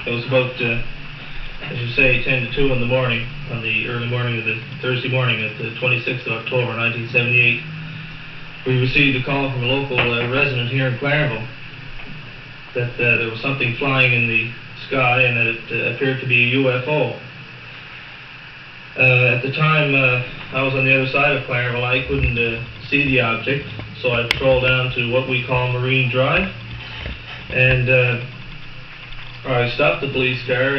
It was about, as you say, 10 to 2 in the morning, on the early morning of the Thursday morning of the 26th of October 1978. We received a call from a local resident here in Clarenville that there was something flying in the sky and that it appeared to be a UFO. At the time, I was on the other side of Clarenville. I couldn't see the object, so I patrolled down to what we call Marine Drive, and I stopped the police car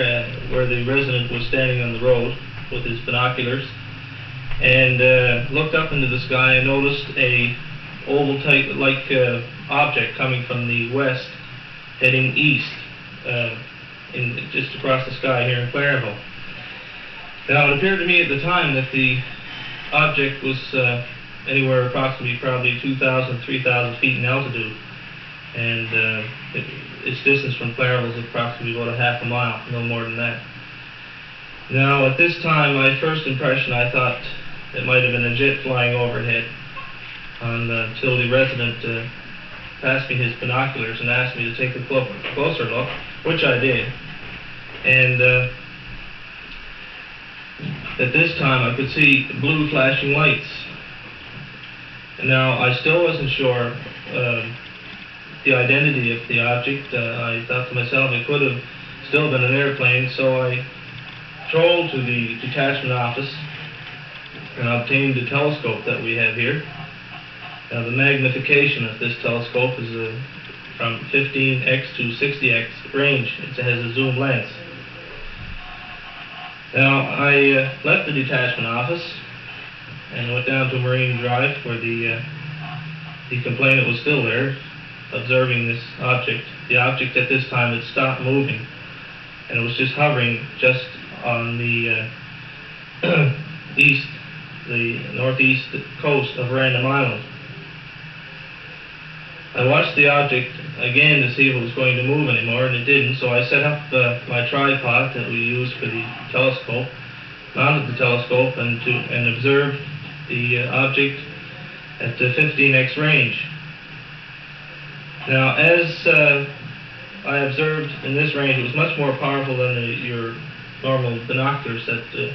where the resident was standing on the road with his binoculars, and looked up into the sky and noticed a oval-type like object coming from the west, heading east, just across the sky here in Clarenville. Now, it appeared to me at the time that the object was anywhere approximately probably 2,000, 3,000 feet in altitude, and its distance from Clarenville is approximately about a half a mile, no more than that. Now, at this time, my first impression, I thought it might have been a jet flying overhead, until the resident passed me his binoculars and asked me to take a closer look, which I did. And at this time I could see blue flashing lights. Now, I still wasn't sure the identity of the object. I thought to myself it could have still been an airplane, so I strolled to the detachment office and obtained the telescope that we have here. Now, the magnification of this telescope is from 15x to 60x range. It has a zoom lens. Now, I left the detachment office and went down to Marine Drive, where the complainant was still there, observing this object. The object at this time had stopped moving, and it was just hovering just on the northeast coast of Random Island. I watched the object again to see if it was going to move anymore, and it didn't, so I set up my tripod that we used for the telescope, mounted the telescope, and observed the object at the 15x range. Now, as I observed in this range, it was much more powerful than your normal binoculars that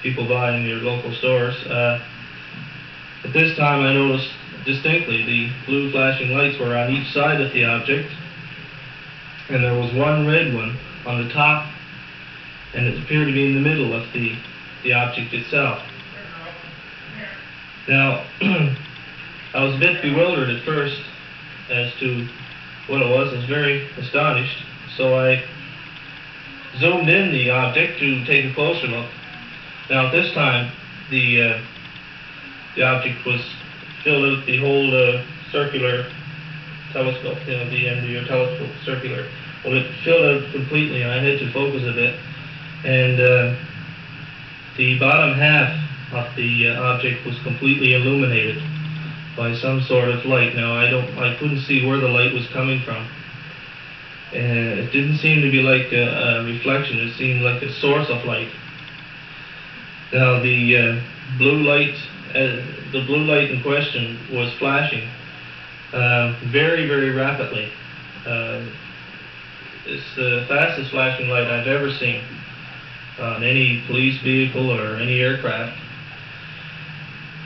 people buy in your local stores. At this time, I noticed distinctly the blue flashing lights were on each side of the object, and there was one red one on the top, and it appeared to be in the middle of the object itself. Now, I was a bit bewildered at first as to what it was. I was very astonished, so I zoomed in the object to take a closer look. Now, at this time, the object was filled out the whole circular telescope, the end of your telescope, circular. Well, it filled out completely, and I had to focus a bit. And the bottom half of the object was completely illuminated by some sort of light. Now, I couldn't see where the light was coming from. It didn't seem to be like a reflection. It seemed like a source of light. Now, the blue light in question was flashing very, very rapidly. It's the fastest flashing light I've ever seen on any police vehicle or any aircraft.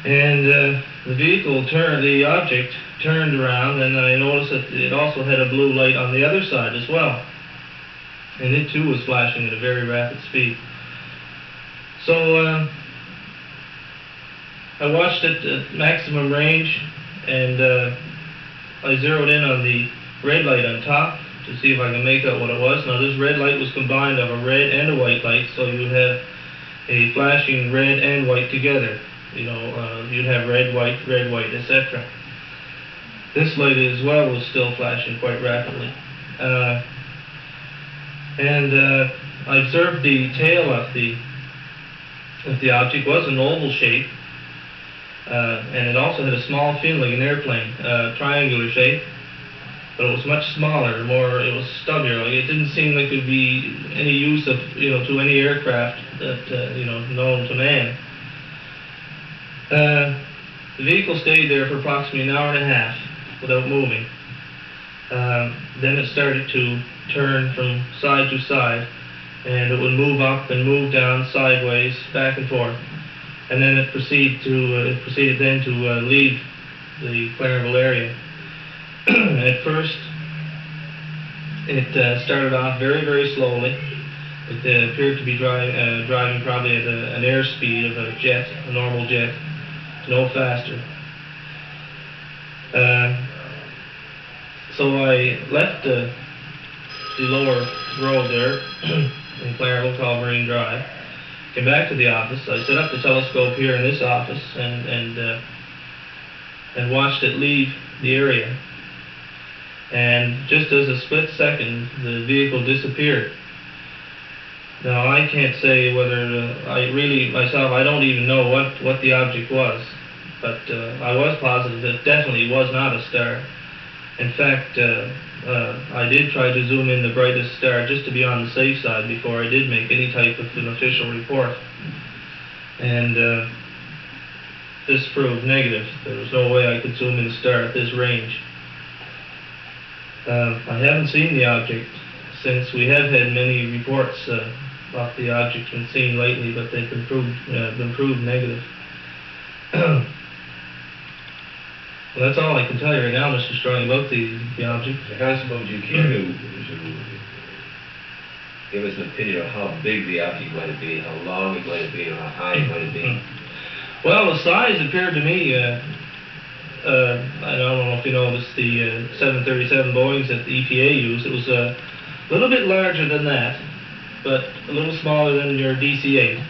And the object turned around, and I noticed that it also had a blue light on the other side as well. And it too was flashing at a very rapid speed. So I watched it at maximum range, and I zeroed in on the red light on top to see if I could make out what it was. Now, this red light was combined of a red and a white light, so you have a flashing red and white together. You'd have red, white, etc. This light as well was still flashing quite rapidly. And I observed the tail of the object was an oval shape, and it also had a small fin like an airplane, triangular shape, but it was much smaller, it was stubbier. Like, it didn't seem like it would be any use of, to any aircraft that, known to man. The vehicle stayed there for approximately an hour and a half without moving. Then it started to turn from side to side, and it would move up and move down sideways, back and forth. And then it proceeded then to leave the Clarenville area. At first, it started off very, very slowly. It appeared to be driving probably at an airspeed of a jet, a normal jet, no faster. So I left the lower road there in Clarenville called Marine Drive, came back to the office. I set up the telescope here in this office and watched it leave the area. And just as a split second, the vehicle disappeared. Now I can't say whether I don't even know what the object was, but I was positive it definitely was not a star. In fact, I did try to zoom in the brightest star just to be on the safe side before I did make any type of an official report. And this proved negative. There was no way I could zoom in a star at this range. I haven't seen the object since. We have had many reports about the object been seen lately, but they've been proved negative. Well, that's all I can tell you right now, Mr. Strong, about the object. Constable, would you care to give us an opinion of how big the object might have been, how long it might have been, or how high it might have been? Well, the size appeared to me, I don't know if you noticed the 737 Boeings that the EPA used. It was a little bit larger than that, but a little smaller than your DC-8.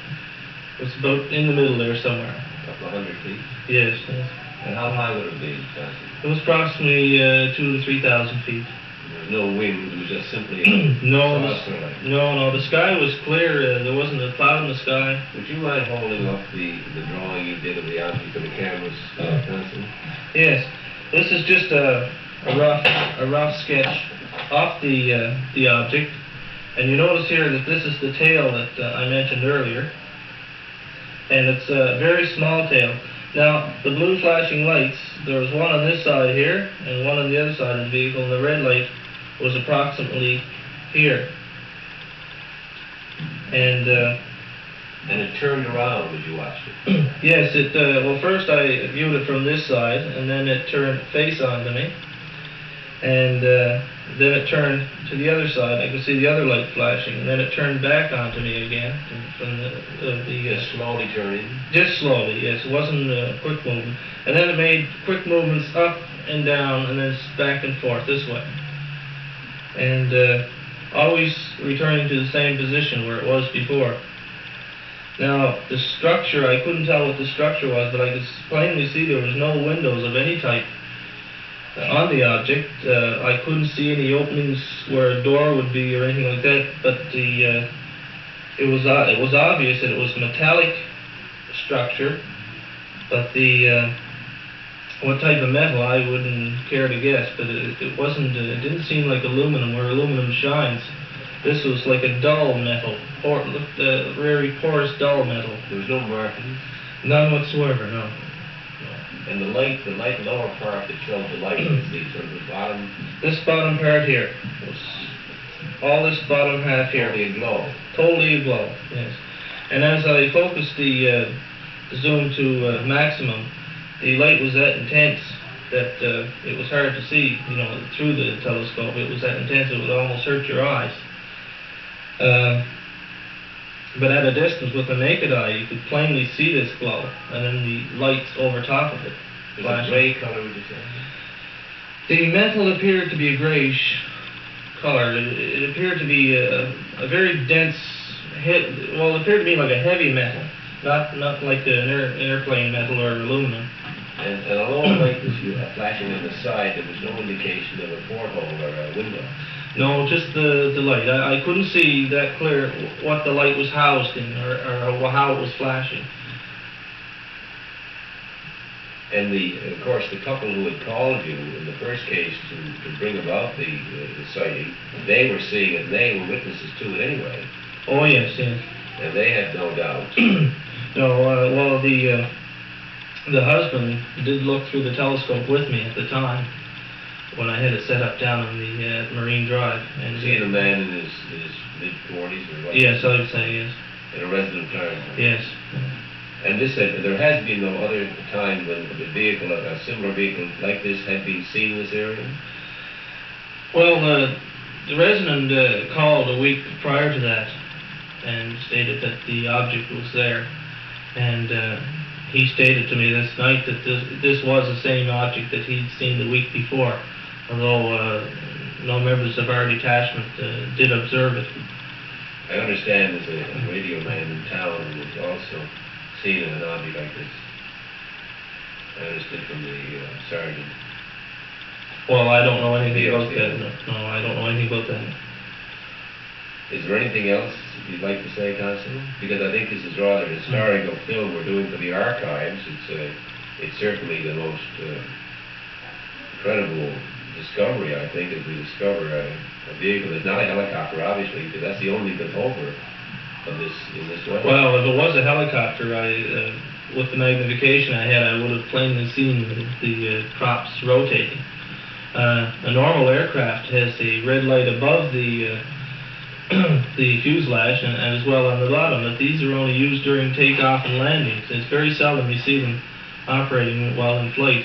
It was about in the middle there somewhere. A couple of 100 feet? Yes, yes. And how high would it have been, Constable? It was approximately 2,000 to 3,000 feet. There was no wind, it was just simply No, the sky was clear. There wasn't a cloud in the sky. Would you mind holding up the drawing you did of the object for the cameras, Constable? Yes, this is just a rough sketch of the object, and you notice here that this is the tail that I mentioned earlier, and it's a very small tail. Now, the blue flashing lights, there was one on this side here and one on the other side of the vehicle, and the red light was approximately here. And it turned around as you watched it? Yes, well, first I viewed it from this side, and then it turned face on to me. And then it turned to the other side. I could see the other light flashing, and then it turned back onto me again from the just slowly turning? Just slowly, yes. It wasn't quick movement. And then it made quick movements up and down, and then back and forth this way. And always returning to the same position where it was before. Now, the structure, I couldn't tell what the structure was, but I could plainly see there was no windows of any type on the object. I couldn't see any openings where a door would be or anything like that, but it was obvious that it was a metallic structure, but what type of metal I wouldn't care to guess, but it didn't seem like aluminum where aluminum shines. This was like a dull metal, very porous dull metal. There was no markings? None whatsoever, no. And the light lower part that showed the light was the sort of the bottom? This bottom part here. All this bottom half here. Totally aglow? Totally aglow, yes. And as I focused the zoom to maximum, the light was that intense that it was hard to see, through the telescope. It was that intense it would almost hurt your eyes. But at a distance, with the naked eye, you could plainly see this glow, and then the lights over top of it. It was a gray color, would you say? The metal appeared to be a grayish color. It appeared to be a very dense, it appeared to be like a heavy metal, not like an airplane metal or aluminum. And although the light was flashing on the side, there was no indication of a porthole or a window? No, just the light. I couldn't see that clear what the light was housed in or how it was flashing. And of course, the couple who had called you in the first case to bring about the sighting, they were seeing it, and they were witnesses to it anyway. Oh, yes, yes. And they had no doubt. No, well, the husband did look through the telescope with me at the time. when I had it set up down on the Marine Drive. And Seeing a man in his mid-40s or what? Yes, I would say yes. In a resident Clarenville? Yes. And this, there has been no other time when a vehicle, a similar vehicle like this had been seen in this area? Well, the resident called a week prior to that and stated that the object was there. And he stated to me this night that this was the same object that he'd seen the week before, although no members of our detachment did observe it. I understand there's a radio man in town who was also seen an object like this. I understood from the sergeant. Well, I don't know anything about that. No, I don't know anything about that. Is there anything else you'd like to say, Constable? Because I think this is rather a historical film we're doing for the archives. It's certainly the most incredible discovery, I think, as we discover a vehicle that's not a helicopter, obviously, because that's the only bit over of this in this way. Well, if it was a helicopter, with the magnification I had, I would have plainly seen the props rotating. A normal aircraft has a red light above the the fuselage and as well on the bottom, but these are only used during takeoff and landing. So it's very seldom you see them operating while in flight.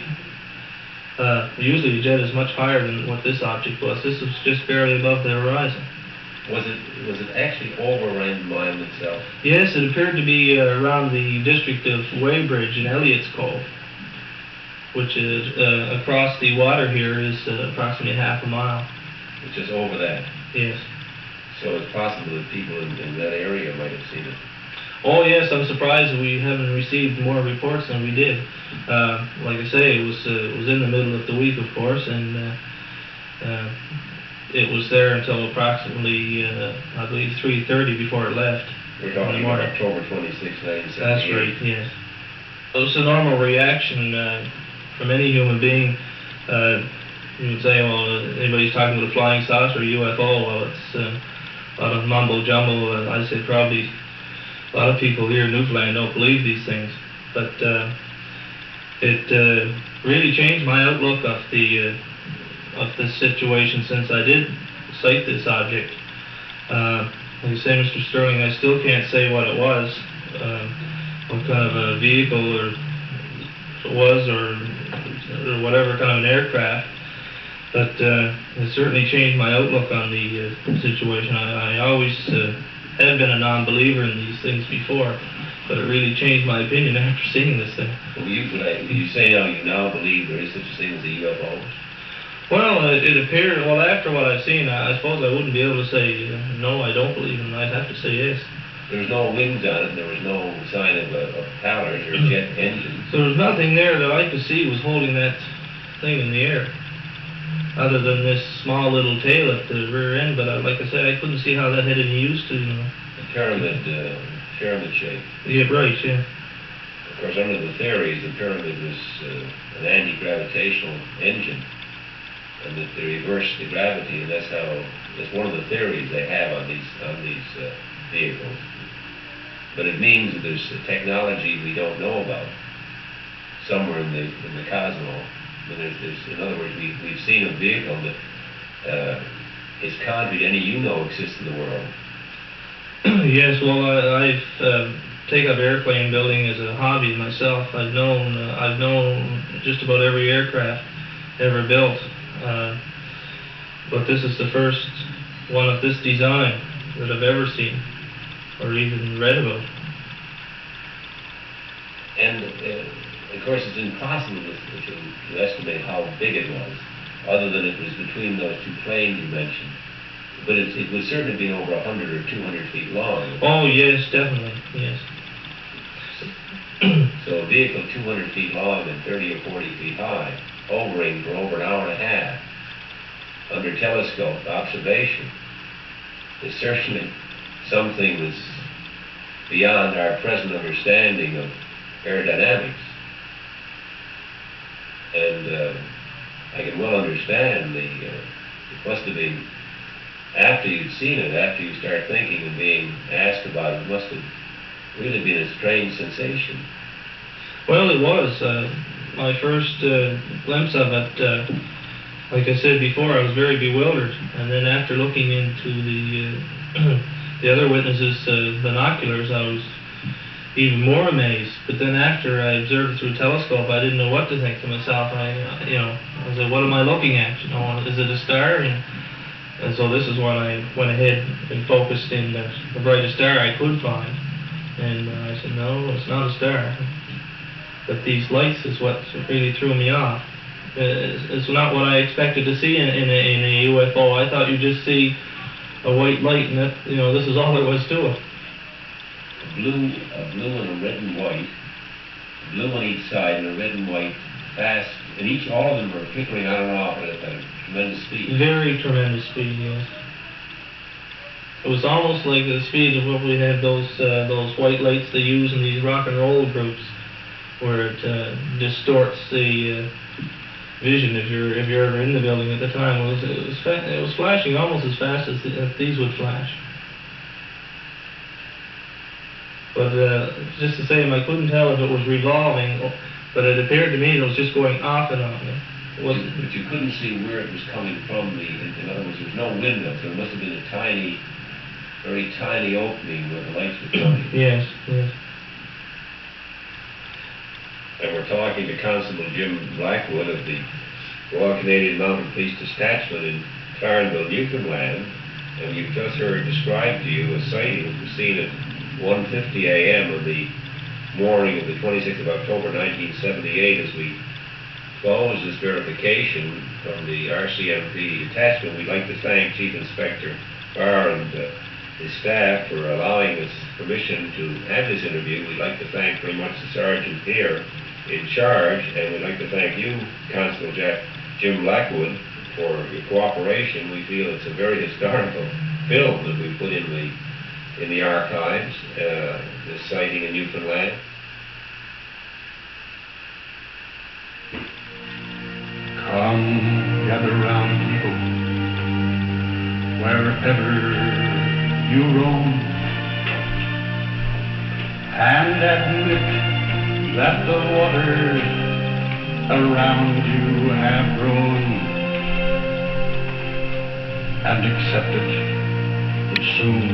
Usually the jet is much higher than what this object was. This was just barely above the horizon. Was it actually over Random itself? Yes, it appeared to be around the district of Weybridge in Elliott's Cove, which is across the water here is approximately half a mile. It's just over that? Yes. So it's possible that people in that area might have seen it. Oh yes, I'm surprised we haven't received more reports than we did. Like I say, it was in the middle of the week, of course, and it was there until approximately, I believe, 3:30 before it left. We're talking about October 26, 1978. That's right, yes. It's a normal reaction from any human being. You would say, well, anybody's talking about a flying saucer or UFO, well, it's a lot of mumbo-jumbo. I'd say probably a lot of people here in Newfoundland don't believe these things. But it really changed my outlook of this situation since I did sight this object. Like you say, Mr. Sterling, I still can't say what it was, what kind of a vehicle or it was, or whatever kind of an aircraft. But it certainly changed my outlook on the situation. I always have been a non-believer in these things before, but it really changed my opinion after seeing this thing. Well, you say now you now believe there is such a thing as a UFO? Well, it appeared, well, after what I've seen, I suppose I wouldn't be able to say, no, I don't believe in it. I'd have to say yes. There was no wings on it, there was no sign of propellers or jet engines. So there was nothing there that I could see was holding that thing in the air, other than this small little tail at the rear end, but like I said, I couldn't see how that had any use to, A pyramid shape. Yeah, right, yeah. Of course, under the theories, the pyramid was an anti-gravitational engine, and that they reversed the gravity, and that's one of the theories they have on these vehicles. But it means that there's a technology we don't know about somewhere in the cosmos. But in other words, we've seen a vehicle that is contrary to any exists in the world. Yes, well, I've taken up airplane building as a hobby myself. I've known just about every aircraft ever built, but this is the first one of this design that I've ever seen or even read about. And of course, it's impossible to estimate how big it was, other than it was between those two planes you mentioned. But it would certainly be over 100 or 200 feet long. Oh, yes, definitely, yes. So a vehicle 200 feet long and 30 or 40 feet high, hovering for over an hour and a half, under telescope observation, is certainly something that's beyond our present understanding of aerodynamics. And I can well understand it must have been, after you'd seen it, after you start thinking and being asked about it, must have really been a strange sensation. Well, it was. My first glimpse of it like I said before, I was very bewildered, and then after looking into the other witnesses' binoculars, I was even more amazed. But then after I observed it through a telescope, I didn't know what to think to myself. I said, what am I looking at? Is it a star? And so this is when I went ahead and focused in the brightest star I could find. And I said, no, it's not a star. But these lights is what really threw me off. It's not what I expected to see in a UFO. I thought you'd just see a white light, and that, this is all there was to it. A blue and a red and white, a blue on each side and a red and white, fast, and all of them were flickering on and off at a tremendous speed. Very tremendous speed, yes. It was almost like the speed of what we have those white lights they use in these rock and roll groups, where it distorts the vision if you're ever in the building at the time. It was flashing almost as fast as these would flash. But just the same, I couldn't tell if it was revolving, but it appeared to me it was just going off and on. But you couldn't see where it was coming from. In other words, there was no window, so it must have been a tiny, very tiny opening where the lights were coming. Yes. And we're talking to Constable Jim Blackwood of the Royal Canadian Mounted Police Detachment in Clarenville, Newfoundland, and we've just heard described to you a sighting that was seen at 1:50 a.m. on the morning of the 26th of October 1978. As we close this verification from the RCMP detachment, we'd like to thank Chief Inspector Barr and his staff for allowing us permission to have this interview. We'd like to thank very much the sergeant here in charge, and we'd like to thank you, Constable Jim Blackwood, for your cooperation. We feel it's a very historical film that we put in the archives, this sighting in Newfoundland. Come, gather round, people, wherever you roam, and admit that the waters around you have grown, and accept it, that soon